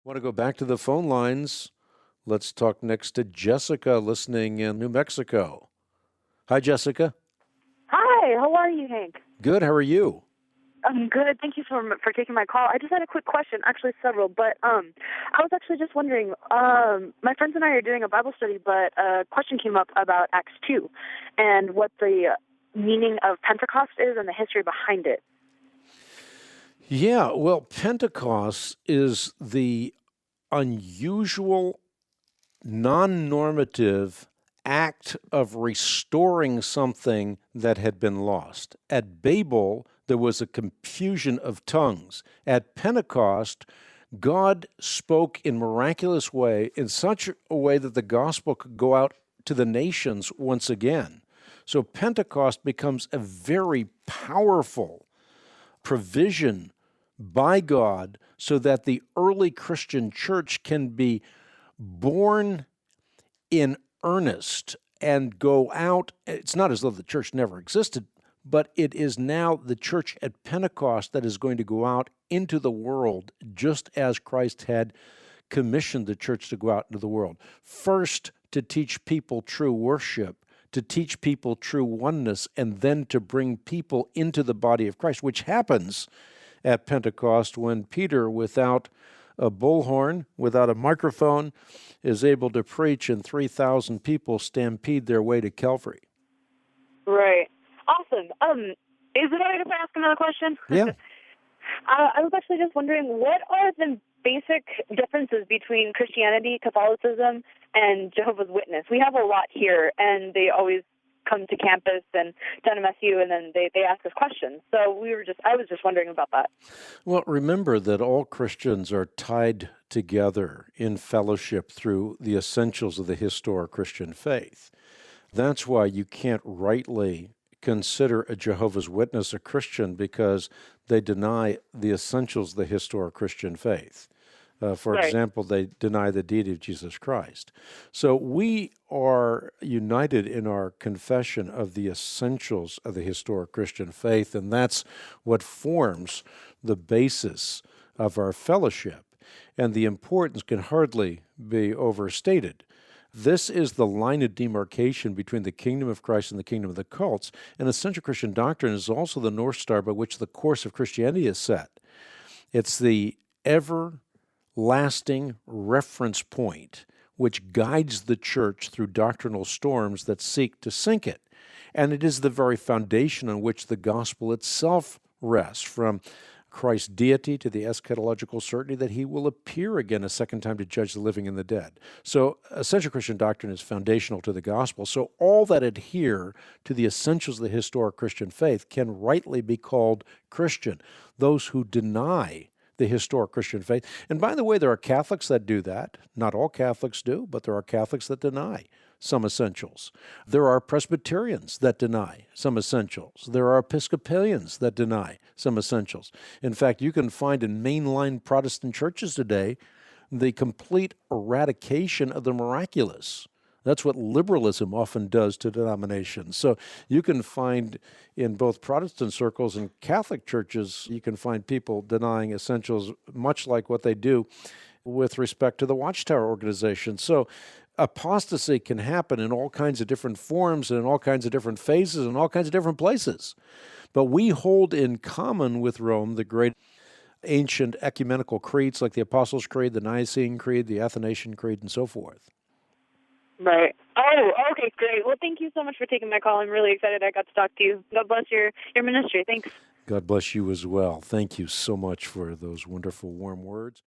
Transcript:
Want to go back to the phone lines? Let's talk next to Jessica, listening in New Mexico. Hi, Jessica. Hi, how are you, Hank? Good. How are you? I'm good. Thank you for taking my call. I just had a quick question, actually several, but I was actually just wondering, my friends and I are doing a Bible study, but a question came up about Acts 2 and what the meaning of Pentecost is and the history behind it. Yeah, well, Pentecost is the unusual, non-normative act of restoring something that had been lost. At Babel, there was a confusion of tongues. At Pentecost, God spoke in miraculous way, in such a way that the gospel could go out to the nations once again. So Pentecost becomes a very powerful provision by God so that the early Christian church can be born in earnest and go out. It's not as though the church never existed, but it is now the church at Pentecost that is going to go out into the world just as Christ had commissioned the church to go out into the world. First, to teach people true worship, to teach people true oneness, and then to bring people into the body of Christ, which happens at Pentecost when Peter, without a bullhorn, without a microphone, is able to preach and 3,000 people stampede their way to Calvary. Right. Awesome. Is it all right if I ask another question? Yeah. I was actually just wondering, what are the basic differences between Christianity, Catholicism, and Jehovah's Witness? We have a lot here, and they always come to campus and down to MSU, and then they ask us questions. So I was just wondering about that. Well, remember that all Christians are tied together in fellowship through the essentials of the historic Christian faith. That's why you can't rightly consider a Jehovah's Witness a Christian, because they deny the essentials of the historic Christian faith. For example, they deny the deity of Jesus Christ. So we are united in our confession of the essentials of the historic Christian faith, and that's what forms the basis of our fellowship. And the importance can hardly be overstated. This is the line of demarcation between the kingdom of Christ and the kingdom of the cults, and essential Christian doctrine is also the North Star by which the course of Christianity is set. It's the everlasting reference point which guides the church through doctrinal storms that seek to sink it. And it is the very foundation on which the gospel itself rests, from Christ's deity to the eschatological certainty that he will appear again a second time to judge the living and the dead. So essential Christian doctrine is foundational to the gospel. So all that adhere to the essentials of the historic Christian faith can rightly be called Christian. Those who deny the historic Christian faith, and by the way, there are Catholics that do that. Not all Catholics do, but there are Catholics that deny some essentials. There are Presbyterians that deny some essentials. There are Episcopalians that deny some essentials. In fact, you can find in mainline Protestant churches today the complete eradication of the miraculous. That's what liberalism often does to denominations. So you can find in both Protestant circles and Catholic churches, you can find people denying essentials, much like what they do with respect to the Watchtower organization. So apostasy can happen in all kinds of different forms and in all kinds of different phases and all kinds of different places. But we hold in common with Rome the great ancient ecumenical creeds like the Apostles' Creed, the Nicene Creed, the Athanasian Creed, and so forth. Right. Oh, okay, great. Well, thank you so much for taking my call. I'm really excited I got to talk to you. God bless your ministry. Thanks. God bless you as well. Thank you so much for those wonderful, warm words.